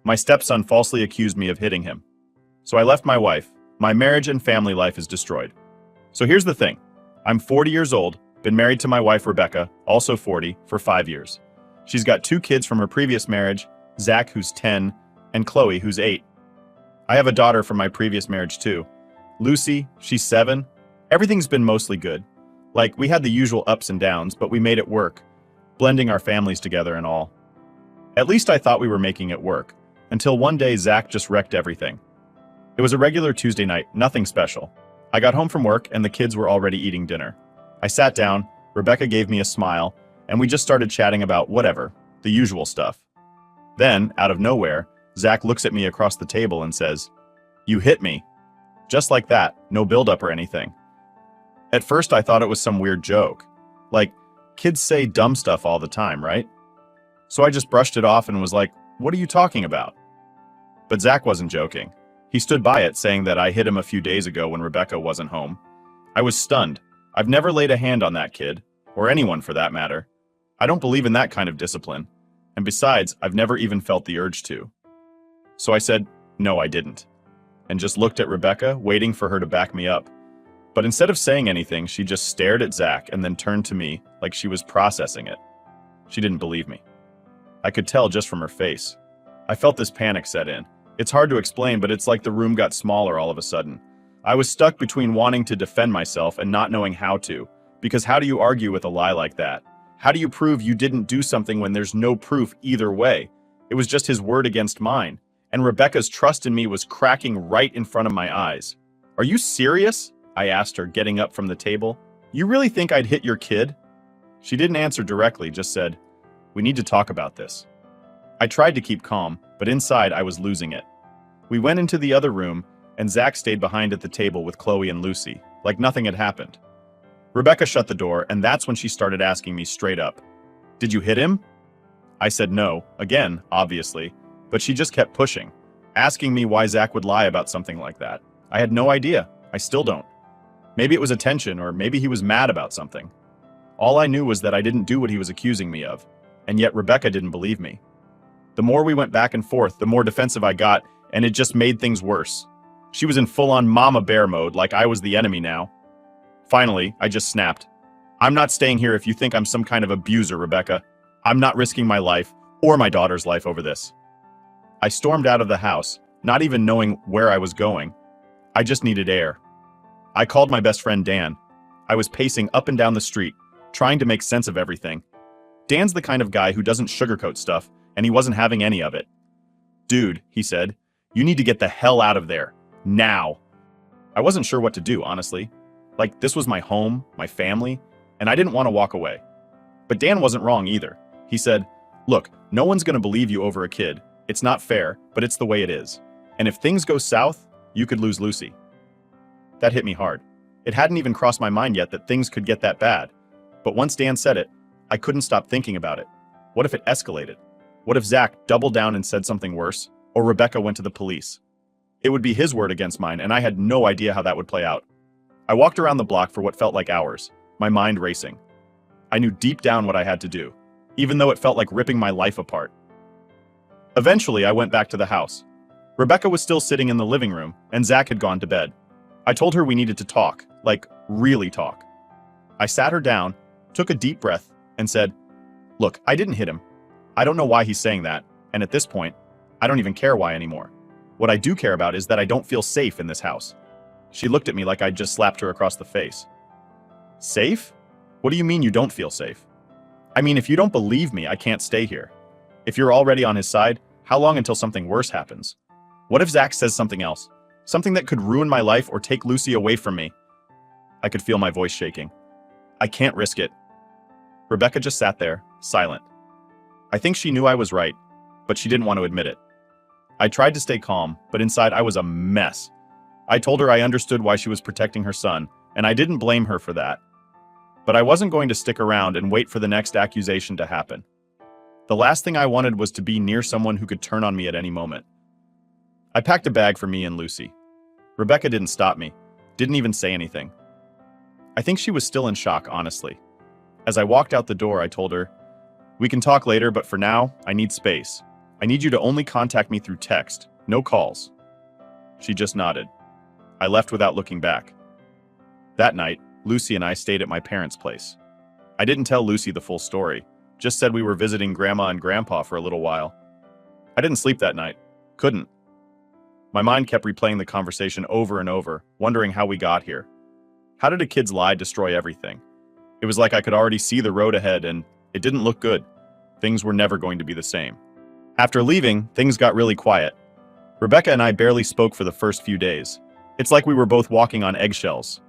My stepson falsely accused me of hitting him. So I left my wife. My marriage and family life is destroyed. So here's the thing. I'm 40 years old, been married to my wife Rebecca, also 40, for 5 years. She's got 2 kids from her previous marriage, Zach, who's 10, and Chloe, who's 8. I have a daughter from my previous marriage too. Lucy, she's 7. Everything's been mostly good. Like, we had the usual ups and downs, but we made it work, blending our families together and all. At least I thought we were making it work, until one day Zach just wrecked everything. It was a regular Tuesday night, nothing special. I got home from work and the kids were already eating dinner. I sat down, Rebecca gave me a smile, and we just started chatting about whatever, the usual stuff. Then, out of nowhere, Zach looks at me across the table and says, "You hit me." Just like that, no build-up or anything. At first I thought it was some weird joke. Like, kids say dumb stuff all the time, right? So I just brushed it off and was like, "What are you talking about?" But Zach wasn't joking. He stood by it, saying that I hit him a few days ago when Rebecca wasn't home. I was stunned. I've never laid a hand on that kid, or anyone for that matter. I don't believe in that kind of discipline. And besides, I've never even felt the urge to. So I said, no, I didn't. And just looked at Rebecca, waiting for her to back me up. But instead of saying anything, she just stared at Zach and then turned to me like she was processing it. She didn't believe me. I could tell just from her face. I felt this panic set in. It's hard to explain, but it's like the room got smaller all of a sudden. I was stuck between wanting to defend myself and not knowing how to. Because how do you argue with a lie like that? How do you prove you didn't do something when there's no proof either way? It was just his word against mine. And Rebecca's trust in me was cracking right in front of my eyes. "Are you serious?" I asked her, getting up from the table. "You really think I'd hit your kid?" She didn't answer directly, just said, "We need to talk about this." I tried to keep calm, but inside I was losing it. We went into the other room, and Zach stayed behind at the table with Chloe and Lucy, like nothing had happened. Rebecca shut the door, and that's when she started asking me straight up, "Did you hit him?" I said no, again, obviously, but she just kept pushing, asking me why Zach would lie about something like that. I had no idea. I still don't. Maybe it was attention, or maybe he was mad about something. All I knew was that I didn't do what he was accusing me of, and yet Rebecca didn't believe me. The more we went back and forth, the more defensive I got, and it just made things worse. She was in full-on mama bear mode, like I was the enemy now. Finally, I just snapped. "I'm not staying here if you think I'm some kind of abuser, Rebecca. I'm not risking my life, or my daughter's life over this." I stormed out of the house, not even knowing where I was going. I just needed air. I called my best friend Dan. I was pacing up and down the street, trying to make sense of everything. Dan's the kind of guy who doesn't sugarcoat stuff, and he wasn't having any of it. "Dude," he said, "you need to get the hell out of there. Now." I wasn't sure what to do, honestly. Like, this was my home, my family, and I didn't want to walk away. But Dan wasn't wrong either. He said, "Look, no one's going to believe you over a kid. It's not fair, but it's the way it is. And if things go south, you could lose Lucy." That hit me hard. It hadn't even crossed my mind yet that things could get that bad. But once Dan said it, I couldn't stop thinking about it. What if it escalated? What if Zach doubled down and said something worse? Or Rebecca went to the police? It would be his word against mine, and I had no idea how that would play out. I walked around the block for what felt like hours, my mind racing. I knew deep down what I had to do, even though it felt like ripping my life apart. Eventually, I went back to the house. Rebecca was still sitting in the living room, and Zach had gone to bed. I told her we needed to talk, like, really talk. I sat her down, took a deep breath, and said, "Look, I didn't hit him. I don't know why he's saying that, and at this point, I don't even care why anymore. What I do care about is that I don't feel safe in this house." She looked at me like I'd just slapped her across the face. "Safe? What do you mean you don't feel safe?" "I mean, if you don't believe me, I can't stay here. If you're already on his side, how long until something worse happens? What if Zach says something else? Something that could ruin my life or take Lucy away from me?" I could feel my voice shaking. "I can't risk it." Rebecca just sat there, silent. I think she knew I was right, but she didn't want to admit it. I tried to stay calm, but inside I was a mess. I told her I understood why she was protecting her son, and I didn't blame her for that. But I wasn't going to stick around and wait for the next accusation to happen. The last thing I wanted was to be near someone who could turn on me at any moment. I packed a bag for me and Lucy. Rebecca didn't stop me, didn't even say anything. I think she was still in shock, honestly. As I walked out the door, I told her, "We can talk later, but for now, I need space. I need you to only contact me through text, no calls." She just nodded. I left without looking back. That night, Lucy and I stayed at my parents' place. I didn't tell Lucy the full story, just said we were visiting Grandma and Grandpa for a little while. I didn't sleep that night. Couldn't. My mind kept replaying the conversation over and over, wondering how we got here. How did a kid's lie destroy everything? It was like I could already see the road ahead, and it didn't look good. Things were never going to be the same. After leaving, things got really quiet. Rebecca and I barely spoke for the first few days. It's like we were both walking on eggshells.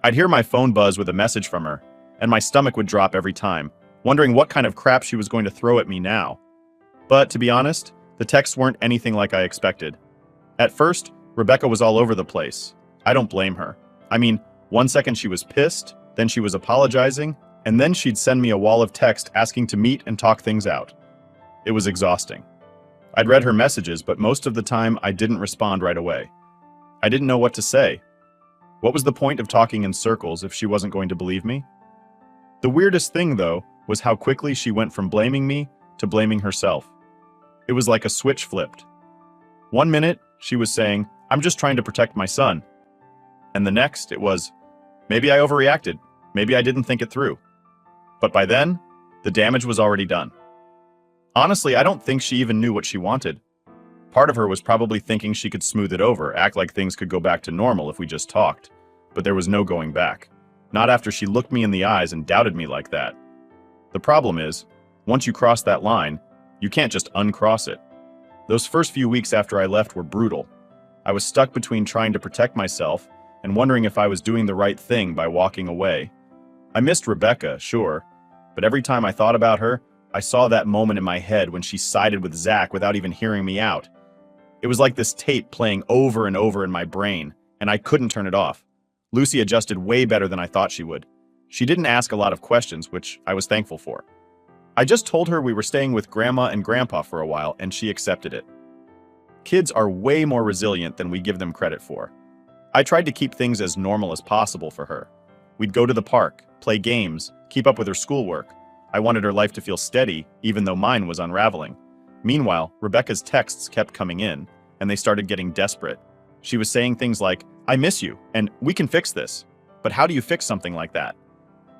I'd hear my phone buzz with a message from her, and my stomach would drop every time, wondering what kind of crap she was going to throw at me now. But to be honest, the texts weren't anything like I expected. At first, Rebecca was all over the place. I don't blame her. I mean, one second she was pissed, then she was apologizing, and then she'd send me a wall of text asking to meet and talk things out. It was exhausting. I'd read her messages, but most of the time I didn't respond right away. I didn't know what to say. What was the point of talking in circles if she wasn't going to believe me? The weirdest thing, though, was how quickly she went from blaming me to blaming herself. It was like a switch flipped. One minute, she was saying, "I'm just trying to protect my son." And the next, it was, "Maybe I overreacted. Maybe I didn't think it through." But by then, the damage was already done. Honestly, I don't think she even knew what she wanted. Part of her was probably thinking she could smooth it over, act like things could go back to normal if we just talked. But there was no going back. Not after she looked me in the eyes and doubted me like that. The problem is, once you cross that line, you can't just uncross it. Those first few weeks after I left were brutal. I was stuck between trying to protect myself and wondering if I was doing the right thing by walking away. I missed Rebecca, sure, but every time I thought about her, I saw that moment in my head when she sided with Zach without even hearing me out. It was like this tape playing over and over in my brain, and I couldn't turn it off. Lucy adjusted way better than I thought she would. She didn't ask a lot of questions, which I was thankful for. I just told her we were staying with Grandma and Grandpa for a while, and she accepted it. Kids are way more resilient than we give them credit for. I tried to keep things as normal as possible for her. We'd go to the park, play games, keep up with her schoolwork. I wanted her life to feel steady, even though mine was unraveling. Meanwhile, Rebecca's texts kept coming in, and they started getting desperate. She was saying things like, "I miss you," and "We can fix this." But how do you fix something like that?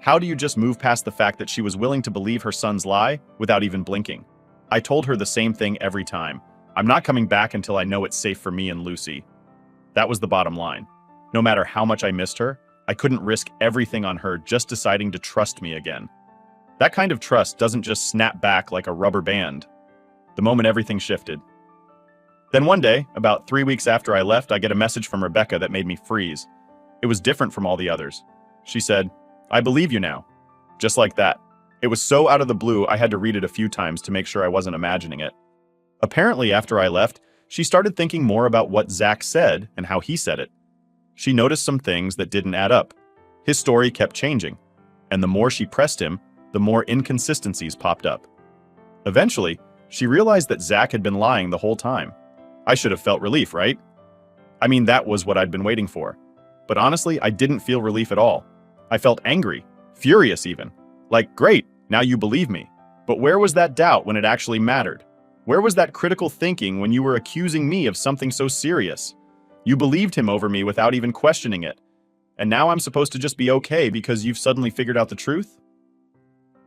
How do you just move past the fact that she was willing to believe her son's lie without even blinking? I told her the same thing every time. I'm not coming back until I know it's safe for me and Lucy. That was the bottom line. No matter how much I missed her, I couldn't risk everything on her just deciding to trust me again. That kind of trust doesn't just snap back like a rubber band. The moment everything shifted. Then one day, about 3 weeks after I left, I get a message from Rebecca that made me freeze. It was different from all the others. She said, "I believe you now." Just like that. It was so out of the blue, I had to read it a few times to make sure I wasn't imagining it. Apparently, after I left, she started thinking more about what Zach said and how he said it. She noticed some things that didn't add up. His story kept changing, and the more she pressed him, the more inconsistencies popped up. Eventually, she realized that Zach had been lying the whole time. I should have felt relief, right? I mean, that was what I'd been waiting for. But honestly, I didn't feel relief at all. I felt angry, furious even. Like, great, now you believe me. But where was that doubt when it actually mattered? Where was that critical thinking when you were accusing me of something so serious? You believed him over me without even questioning it. And now I'm supposed to just be okay because you've suddenly figured out the truth?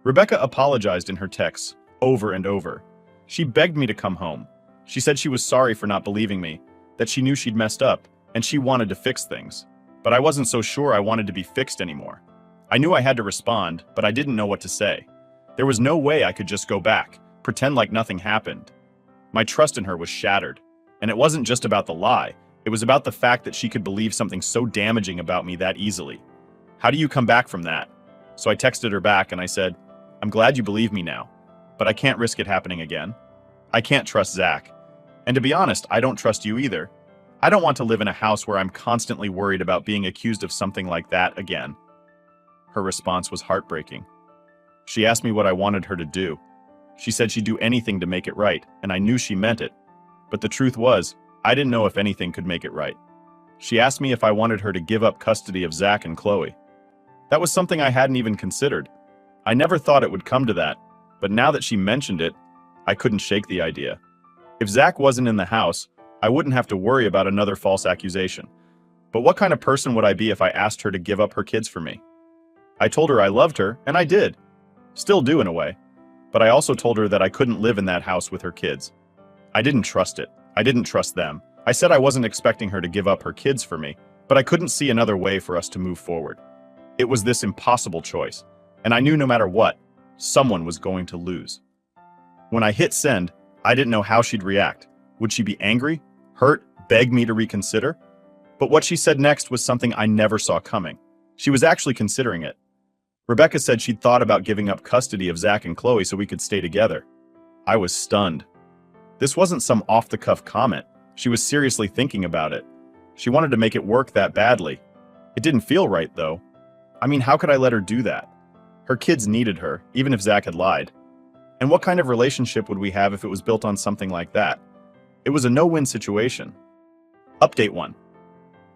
Rebecca apologized in her texts, over and over. She begged me to come home. She said she was sorry for not believing me, that she knew she'd messed up, and she wanted to fix things. But I wasn't so sure I wanted to be fixed anymore. I knew I had to respond, but I didn't know what to say. There was no way I could just go back, pretend like nothing happened. My trust in her was shattered. And it wasn't just about the lie, it was about the fact that she could believe something so damaging about me that easily. How do you come back from that? So I texted her back and I said, "I'm glad you believe me now, but I can't risk it happening again. I can't trust Zach. And to be honest, I don't trust you either. I don't want to live in a house where I'm constantly worried about being accused of something like that again." Her response was heartbreaking. She asked me what I wanted her to do. She said she'd do anything to make it right, and I knew she meant it. But the truth was, I didn't know if anything could make it right. She asked me if I wanted her to give up custody of Zach and Chloe. That was something I hadn't even considered. I never thought it would come to that, but now that she mentioned it, I couldn't shake the idea. If Zach wasn't in the house, I wouldn't have to worry about another false accusation. But what kind of person would I be if I asked her to give up her kids for me? I told her I loved her, and I did. Still do in a way. But I also told her that I couldn't live in that house with her kids. I didn't trust it. I didn't trust them. I said I wasn't expecting her to give up her kids for me, but I couldn't see another way for us to move forward. It was this impossible choice, and I knew no matter what, someone was going to lose. When I hit send, I didn't know how she'd react. Would she be angry, hurt, beg me to reconsider? But what she said next was something I never saw coming. She was actually considering it. Rebecca said she'd thought about giving up custody of Zach and Chloe so we could stay together. I was stunned. This wasn't some off-the-cuff comment. She was seriously thinking about it. She wanted to make it work that badly. It didn't feel right, though. I mean, how could I let her do that? Her kids needed her, even if Zach had lied. And what kind of relationship would we have if it was built on something like that? It was a no-win situation. Update 1.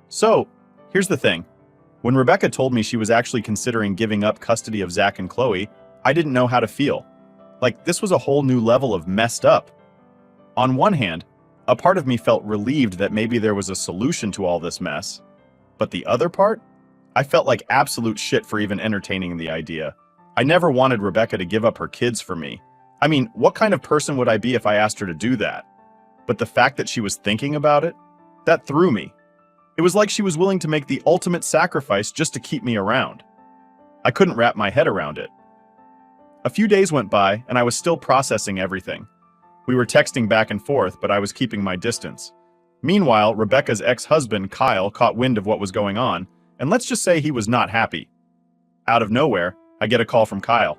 So, here's the thing. When Rebecca told me she was actually considering giving up custody of Zach and Chloe, I didn't know how to feel. Like, this was a whole new level of messed up. On one hand, a part of me felt relieved that maybe there was a solution to all this mess. But the other part? I felt like absolute shit for even entertaining the idea. I never wanted Rebecca to give up her kids for me. I mean, what kind of person would I be if I asked her to do that? But the fact that she was thinking about it, that threw me. It was like she was willing to make the ultimate sacrifice just to keep me around. I couldn't wrap my head around it. A few days went by, and I was still processing everything. We were texting back and forth, but I was keeping my distance. Meanwhile, Rebecca's ex-husband, Kyle, caught wind of what was going on, and let's just say he was not happy. Out of nowhere, I get a call from Kyle.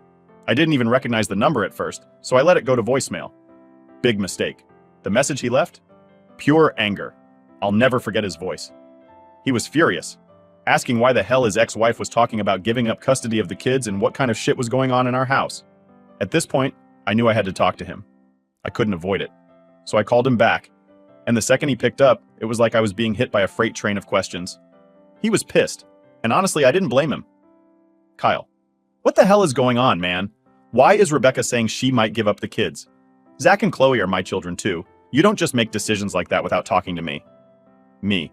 I didn't even recognize the number at first, so I let it go to voicemail. Big mistake. The message he left? Pure anger. I'll never forget his voice. He was furious, asking why the hell his ex-wife was talking about giving up custody of the kids and what kind of shit was going on in our house. At this point, I knew I had to talk to him. I couldn't avoid it. So I called him back, and the second he picked up, it was like I was being hit by a freight train of questions. He was pissed, and honestly, I didn't blame him. Kyle, what the hell is going on, man? Why is Rebecca saying she might give up the kids? Zach and Chloe are my children too. You don't just make decisions like that without talking to me. Me.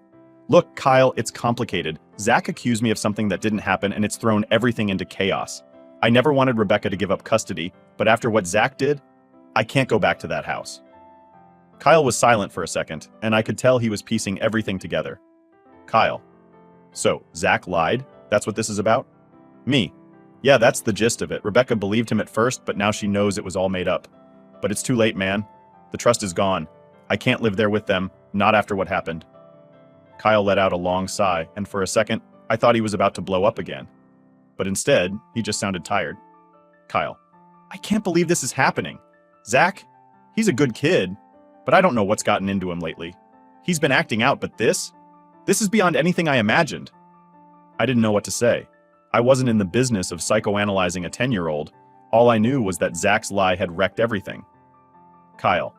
Look, Kyle, it's complicated. Zach accused me of something that didn't happen, and it's thrown everything into chaos. I never wanted Rebecca to give up custody, but after what Zach did, I can't go back to that house. Kyle was silent for a second, and I could tell he was piecing everything together. Kyle. So, Zach lied? That's what this is about? Me. Yeah, that's the gist of it. Rebecca believed him at first, but now she knows it was all made up. But it's too late, man. The trust is gone. I can't live there with them, not after what happened. Kyle let out a long sigh, and for a second, I thought he was about to blow up again. But instead, he just sounded tired. Kyle. I can't believe this is happening. Zach, he's a good kid, but I don't know what's gotten into him lately. He's been acting out, but this is beyond anything I imagined. I didn't know what to say. I wasn't in the business of psychoanalyzing a 10-year-old. All I knew was that Zach's lie had wrecked everything. Kyle.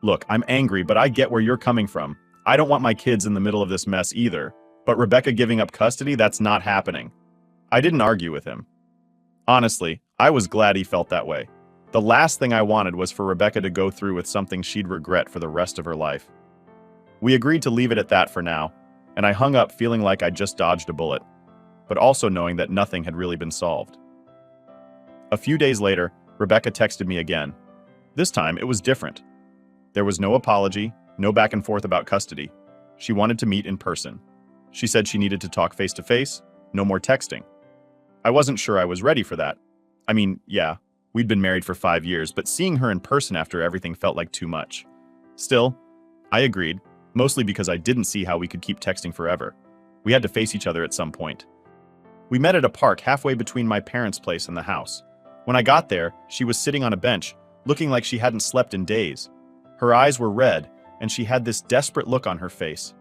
Look, I'm angry, but I get where you're coming from. I don't want my kids in the middle of this mess either, but Rebecca giving up custody, that's not happening. I didn't argue with him. Honestly, I was glad he felt that way. The last thing I wanted was for Rebecca to go through with something she'd regret for the rest of her life. We agreed to leave it at that for now, and I hung up feeling like I'd just dodged a bullet, but also knowing that nothing had really been solved. A few days later, Rebecca texted me again. This time, it was different. There was no apology, no back and forth about custody. She wanted to meet in person. She said she needed to talk face to face, no more texting. I wasn't sure I was ready for that. I mean, yeah, we'd been married for 5 years, but seeing her in person after everything felt like too much. Still, I agreed, mostly because I didn't see how we could keep texting forever. We had to face each other at some point. We met at a park halfway between my parents' place and the house. When I got there, she was sitting on a bench, looking like she hadn't slept in days. Her eyes were red, and she had this desperate look on her face.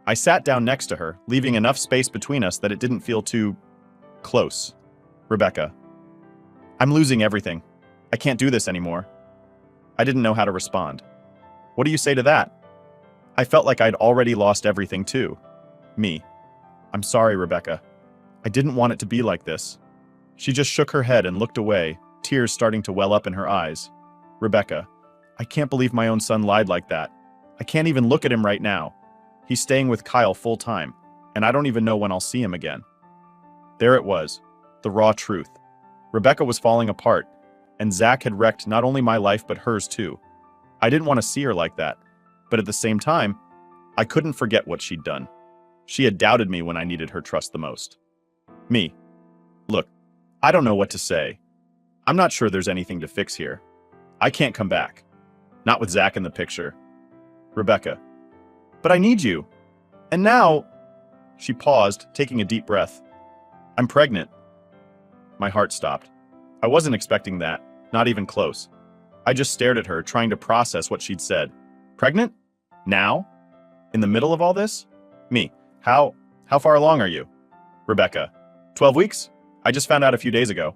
I sat down next to her, leaving enough space between us that it didn't feel too close. Rebecca. I'm losing everything. I can't do this anymore. I didn't know how to respond. What do you say to that? I felt like I'd already lost everything too. Me. I'm sorry, Rebecca. I didn't want it to be like this. She just shook her head and looked away, tears starting to well up in her eyes. Rebecca. I can't believe my own son lied like that. I can't even look at him right now. He's staying with Kyle full time, and I don't even know when I'll see him again. There it was, the raw truth. Rebecca was falling apart, and Zach had wrecked not only my life but hers too. I didn't want to see her like that, but at the same time, I couldn't forget what she'd done. She had doubted me when I needed her trust the most. Me. Look, I don't know what to say. I'm not sure there's anything to fix here. I can't come back. Not with Zach in the picture. Rebecca. But I need you. And now... She paused, taking a deep breath. I'm pregnant. My heart stopped. I wasn't expecting that, not even close. I just stared at her, trying to process what she'd said. Pregnant? Now? In the middle of all this? Me. How far along are you? Rebecca. 12 weeks? I just found out a few days ago.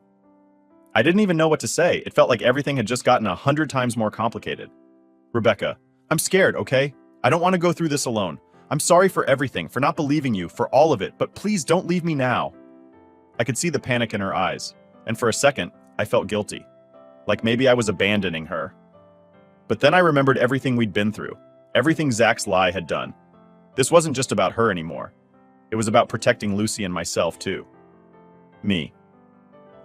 I didn't even know what to say. It felt like everything had just gotten 100 times more complicated. Rebecca. I'm scared, okay? I don't want to go through this alone. I'm sorry for everything, for not believing you, for all of it, but please don't leave me now. I could see the panic in her eyes, and for a second, I felt guilty. Like maybe I was abandoning her. But then I remembered everything we'd been through, everything Zach's lie had done. This wasn't just about her anymore. It was about protecting Lucy and myself, too. Me.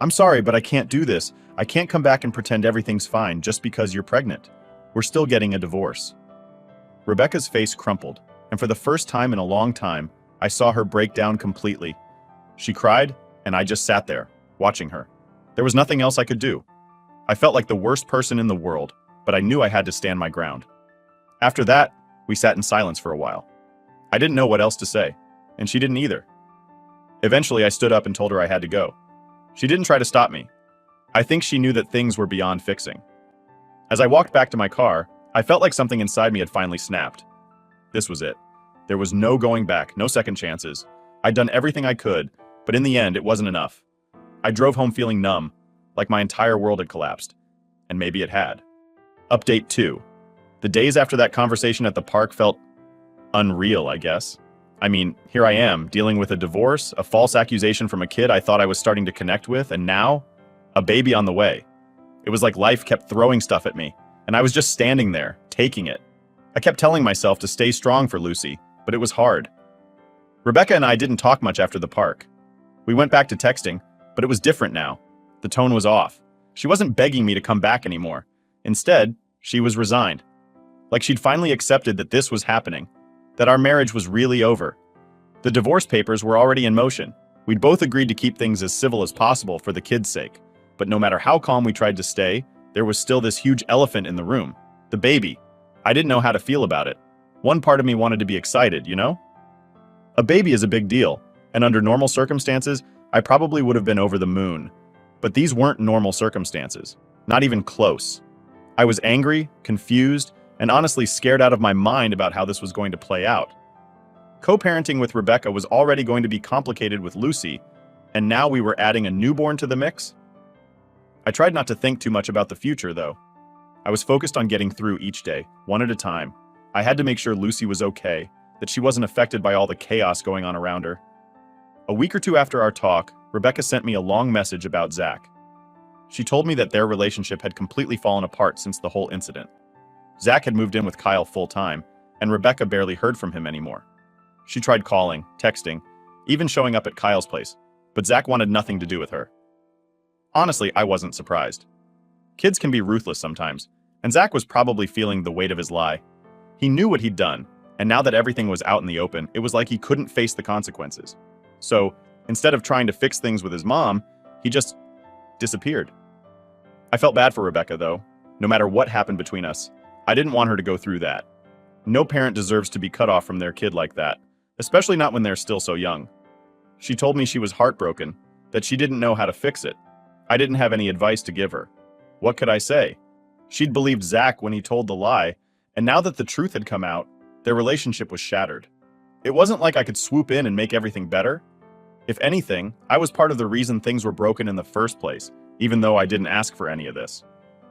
I'm sorry, but I can't do this. I can't come back and pretend everything's fine just because you're pregnant. We're still getting a divorce. Rebecca's face crumpled, and for the first time in a long time, I saw her break down completely. She cried, and I just sat there, watching her. There was nothing else I could do. I felt like the worst person in the world, but I knew I had to stand my ground. After that, we sat in silence for a while. I didn't know what else to say, and she didn't either. Eventually, I stood up and told her I had to go. She didn't try to stop me. I think she knew that things were beyond fixing. As I walked back to my car, I felt like something inside me had finally snapped. This was it. There was no going back, no second chances. I'd done everything I could, but in the end, it wasn't enough. I drove home feeling numb, like my entire world had collapsed. And maybe it had. Update 2. The days after that conversation at the park felt unreal, I guess. I mean, here I am, dealing with a divorce, a false accusation from a kid I thought I was starting to connect with, and now, a baby on the way. It was like life kept throwing stuff at me, and I was just standing there, taking it. I kept telling myself to stay strong for Lucy, but it was hard. Rebecca and I didn't talk much after the park. We went back to texting, but it was different now. The tone was off. She wasn't begging me to come back anymore. Instead, she was resigned. Like she'd finally accepted that this was happening, that our marriage was really over. The divorce papers were already in motion. We'd both agreed to keep things as civil as possible for the kids' sake. But no matter how calm we tried to stay, there was still this huge elephant in the room. The baby. I didn't know how to feel about it. One part of me wanted to be excited, you know? A baby is a big deal, and under normal circumstances, I probably would have been over the moon. But these weren't normal circumstances. Not even close. I was angry, confused, and honestly scared out of my mind about how this was going to play out. Co-parenting with Rebecca was already going to be complicated with Lucy, and now we were adding a newborn to the mix? I tried not to think too much about the future, though. I was focused on getting through each day, one at a time. I had to make sure Lucy was okay, that she wasn't affected by all the chaos going on around her. A week or two after our talk, Rebecca sent me a long message about Zach. She told me that their relationship had completely fallen apart since the whole incident. Zach had moved in with Kyle full-time, and Rebecca barely heard from him anymore. She tried calling, texting, even showing up at Kyle's place, but Zach wanted nothing to do with her. Honestly, I wasn't surprised. Kids can be ruthless sometimes, and Zach was probably feeling the weight of his lie. He knew what he'd done, and now that everything was out in the open, it was like he couldn't face the consequences. So, instead of trying to fix things with his mom, he just disappeared. I felt bad for Rebecca, though. No matter what happened between us, I didn't want her to go through that. No parent deserves to be cut off from their kid like that, especially not when they're still so young. She told me she was heartbroken, that she didn't know how to fix it. I didn't have any advice to give her. What could I say? She'd believed Zach when he told the lie, and now that the truth had come out, their relationship was shattered. It wasn't like I could swoop in and make everything better. If anything, I was part of the reason things were broken in the first place, even though I didn't ask for any of this.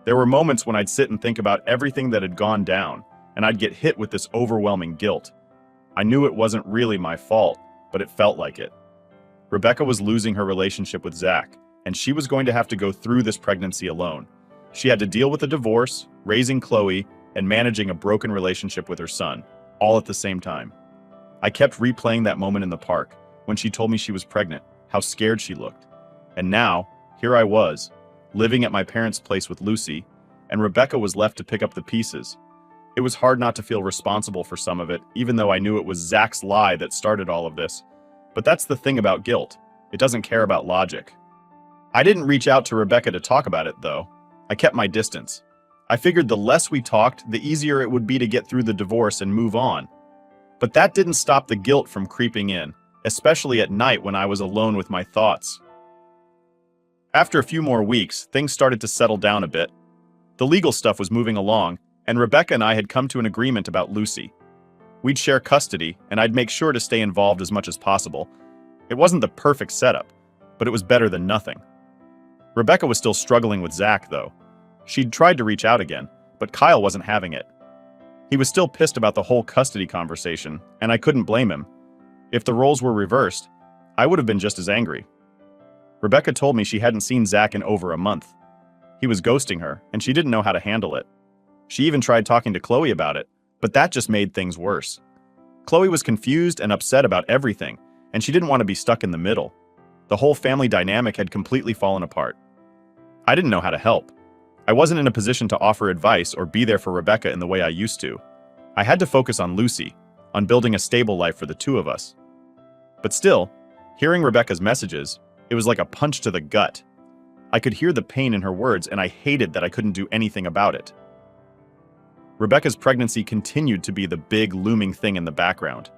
There were moments when I'd sit and think about everything that had gone down, and I'd get hit with this overwhelming guilt. I knew it wasn't really my fault, but it felt like it. Rebecca was losing her relationship with Zach, and she was going to have to go through this pregnancy alone. She had to deal with a divorce, raising Chloe, and managing a broken relationship with her son, all at the same time. I kept replaying that moment in the park, when she told me she was pregnant, how scared she looked. And now, here I was, living at my parents' place with Lucy, and Rebecca was left to pick up the pieces. It was hard not to feel responsible for some of it, even though I knew it was Zach's lie that started all of this. But that's the thing about guilt. It doesn't care about logic. I didn't reach out to Rebecca to talk about it, though. I kept my distance. I figured the less we talked, the easier it would be to get through the divorce and move on. But that didn't stop the guilt from creeping in, especially at night when I was alone with my thoughts. After a few more weeks, things started to settle down a bit. The legal stuff was moving along, and Rebecca and I had come to an agreement about Lucy. We'd share custody, and I'd make sure to stay involved as much as possible. It wasn't the perfect setup, but it was better than nothing. Rebecca was still struggling with Zach, though. She'd tried to reach out again, but Kyle wasn't having it. He was still pissed about the whole custody conversation, and I couldn't blame him. If the roles were reversed, I would have been just as angry. Rebecca told me she hadn't seen Zach in over a month. He was ghosting her, and she didn't know how to handle it. She even tried talking to Chloe about it, but that just made things worse. Chloe was confused and upset about everything, and she didn't want to be stuck in the middle. The whole family dynamic had completely fallen apart. I didn't know how to help. I wasn't in a position to offer advice or be there for Rebecca in the way I used to. I had to focus on Lucy, on building a stable life for the two of us. But still, hearing Rebecca's messages, it was like a punch to the gut. I could hear the pain in her words, and I hated that I couldn't do anything about it. Rebecca's pregnancy continued to be the big, looming thing in the background.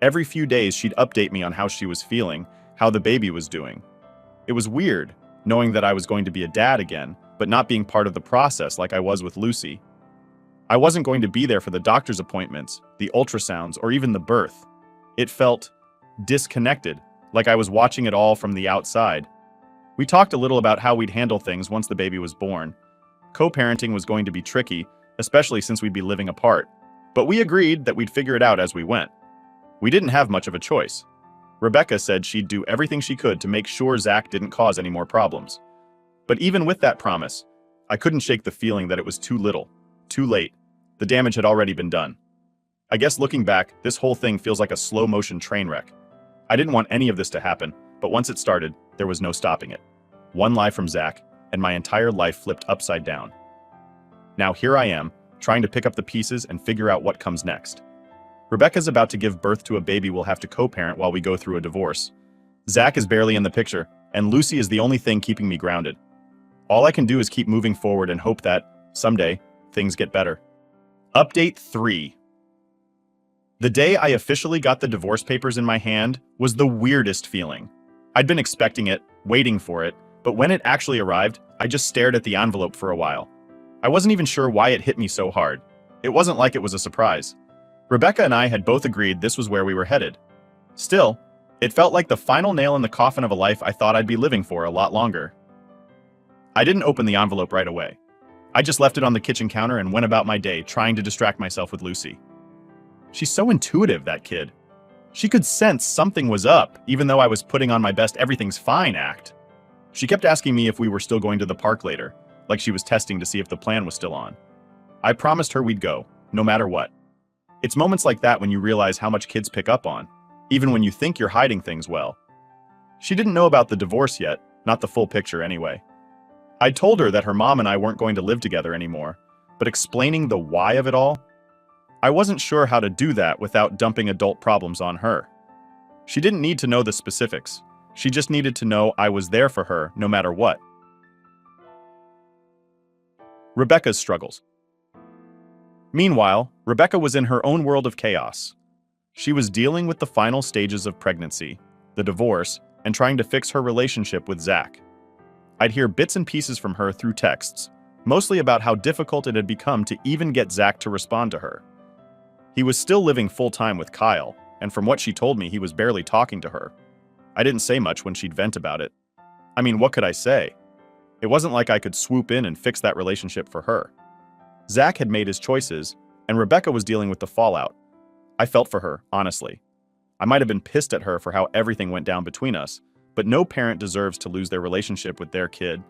Every few days, she'd update me on how she was feeling, how the baby was doing. It was weird, knowing that I was going to be a dad again, but not being part of the process like I was with Lucy. I wasn't going to be there for the doctor's appointments, the ultrasounds, or even the birth. It felt disconnected, like I was watching it all from the outside. We talked a little about how we'd handle things once the baby was born. Co-parenting was going to be tricky, especially since we'd be living apart, but we agreed that we'd figure it out as we went. We didn't have much of a choice. Rebecca said she'd do everything she could to make sure Zach didn't cause any more problems. But even with that promise, I couldn't shake the feeling that it was too little, too late. The damage had already been done. I guess looking back, this whole thing feels like a slow-motion train wreck. I didn't want any of this to happen, but once it started, there was no stopping it. One lie from Zach, and my entire life flipped upside down. Now here I am, trying to pick up the pieces and figure out what comes next. Rebecca's about to give birth to a baby we'll have to co-parent while we go through a divorce. Zach is barely in the picture, and Lucy is the only thing keeping me grounded. All I can do is keep moving forward and hope that, someday, things get better. Update 3. The day I officially got the divorce papers in my hand was the weirdest feeling. I'd been expecting it, waiting for it, but when it actually arrived, I just stared at the envelope for a while. I wasn't even sure why it hit me so hard. It wasn't like it was a surprise. Rebecca and I had both agreed this was where we were headed. Still, it felt like the final nail in the coffin of a life I thought I'd be living for a lot longer. I didn't open the envelope right away. I just left it on the kitchen counter and went about my day trying to distract myself with Lucy. She's so intuitive, that kid. She could sense something was up, even though I was putting on my best everything's fine act. She kept asking me if we were still going to the park later, like she was testing to see if the plan was still on. I promised her we'd go, no matter what. It's moments like that when you realize how much kids pick up on, even when you think you're hiding things well. She didn't know about the divorce yet, not the full picture anyway. I told her that her mom and I weren't going to live together anymore, but explaining the why of it all, I wasn't sure how to do that without dumping adult problems on her. She didn't need to know the specifics. She just needed to know I was there for her no matter what. Rebecca's struggles. Meanwhile, Rebecca was in her own world of chaos. She was dealing with the final stages of pregnancy, the divorce, and trying to fix her relationship with Zach. I'd hear bits and pieces from her through texts, mostly about how difficult it had become to even get Zach to respond to her. He was still living full-time with Kyle, and from what she told me, he was barely talking to her. I didn't say much when she'd vent about it. I mean, what could I say? It wasn't like I could swoop in and fix that relationship for her. Zach had made his choices, and Rebecca was dealing with the fallout. I felt for her, honestly. I might have been pissed at her for how everything went down between us, but no parent deserves to lose their relationship with their kid.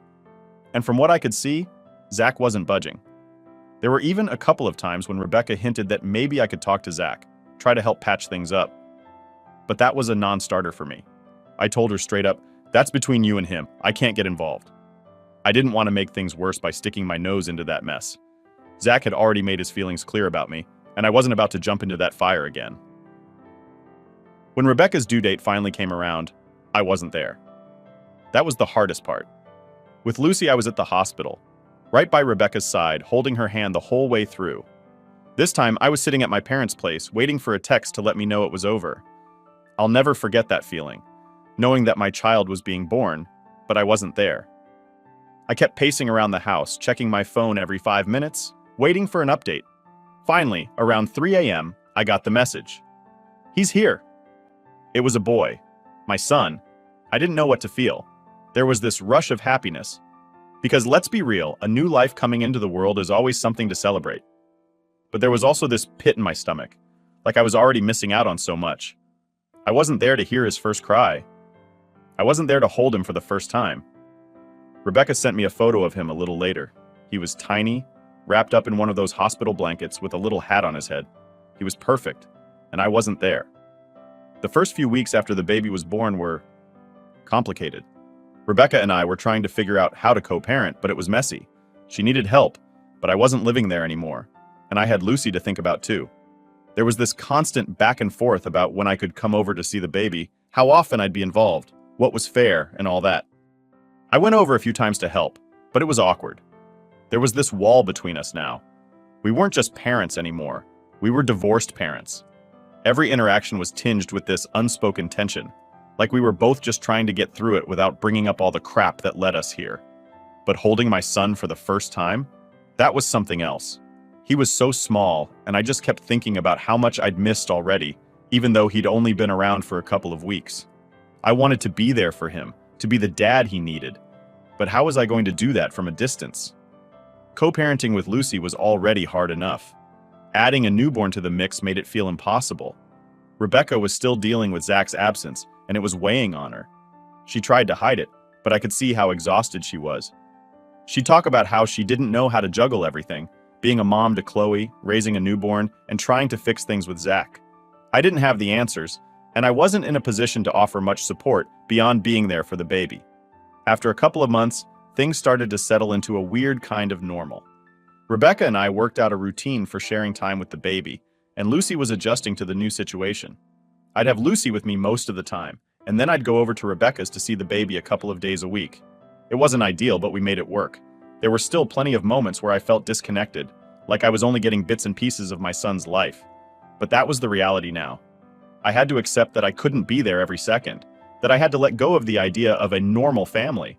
And from what I could see, Zach wasn't budging. There were even a couple of times when Rebecca hinted that maybe I could talk to Zach, try to help patch things up. But that was a non-starter for me. I told her straight up, "That's between you and him. I can't get involved." I didn't want to make things worse by sticking my nose into that mess. Zach had already made his feelings clear about me, and I wasn't about to jump into that fire again. When Rebecca's due date finally came around, I wasn't there. That was the hardest part. With Lucy, I was at the hospital, right by Rebecca's side, holding her hand the whole way through. This time, I was sitting at my parents' place, waiting for a text to let me know it was over. I'll never forget that feeling, knowing that my child was being born, but I wasn't there. I kept pacing around the house, checking my phone every 5 minutes, waiting for an update. Finally, around 3 a.m., I got the message. "He's here." It was a boy, my son. I didn't know what to feel. There was this rush of happiness. Because let's be real, a new life coming into the world is always something to celebrate. But there was also this pit in my stomach, like I was already missing out on so much. I wasn't there to hear his first cry. I wasn't there to hold him for the first time. Rebecca sent me a photo of him a little later. He was tiny, wrapped up in one of those hospital blankets with a little hat on his head. He was perfect, and I wasn't there. The first few weeks after the baby was born were complicated. Rebecca and I were trying to figure out how to co-parent, but it was messy. She needed help, but I wasn't living there anymore, and I had Lucy to think about too. There was this constant back and forth about when I could come over to see the baby, how often I'd be involved, what was fair, and all that. I went over a few times to help, but it was awkward. There was this wall between us now. We weren't just parents anymore. We were divorced parents. Every interaction was tinged with this unspoken tension, like we were both just trying to get through it without bringing up all the crap that led us here. But holding my son for the first time, that was something else. He was so small, and I just kept thinking about how much I'd missed already, even though he'd only been around for a couple of weeks. I wanted to be there for him, to be the dad he needed. But how was I going to do that from a distance? Co-parenting with Lucy was already hard enough. Adding a newborn to the mix made it feel impossible. Rebecca was still dealing with Zach's absence, and it was weighing on her. She tried to hide it, but I could see how exhausted she was. She'd talk about how she didn't know how to juggle everything, being a mom to Chloe, raising a newborn, and trying to fix things with Zach. I didn't have the answers, and I wasn't in a position to offer much support beyond being there for the baby. After a couple of months, things started to settle into a weird kind of normal. Rebecca and I worked out a routine for sharing time with the baby, and Lucy was adjusting to the new situation. I'd have Lucy with me most of the time, and then I'd go over to Rebecca's to see the baby a couple of days a week. It wasn't ideal, but we made it work. There were still plenty of moments where I felt disconnected, like I was only getting bits and pieces of my son's life. But that was the reality now. I had to accept that I couldn't be there every second, that I had to let go of the idea of a normal family.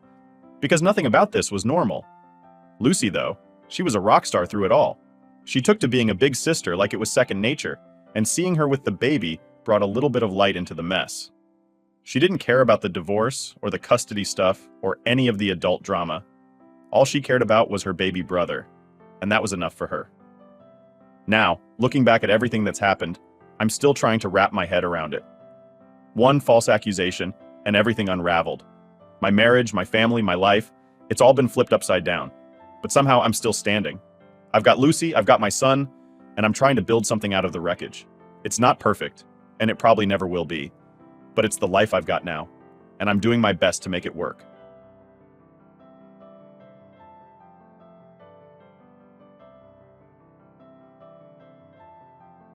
Because nothing about this was normal. Lucy, though, she was a rock star through it all. She took to being a big sister like it was second nature, and seeing her with the baby brought a little bit of light into the mess. She didn't care about the divorce or the custody stuff or any of the adult drama. All she cared about was her baby brother, and that was enough for her. Now, looking back at everything that's happened, I'm still trying to wrap my head around it. One false accusation, and everything unraveled. My marriage, my family, my life, it's all been flipped upside down. But somehow I'm still standing. I've got Lucy, I've got my son, and I'm trying to build something out of the wreckage. It's not perfect, and it probably never will be. But it's the life I've got now, and I'm doing my best to make it work.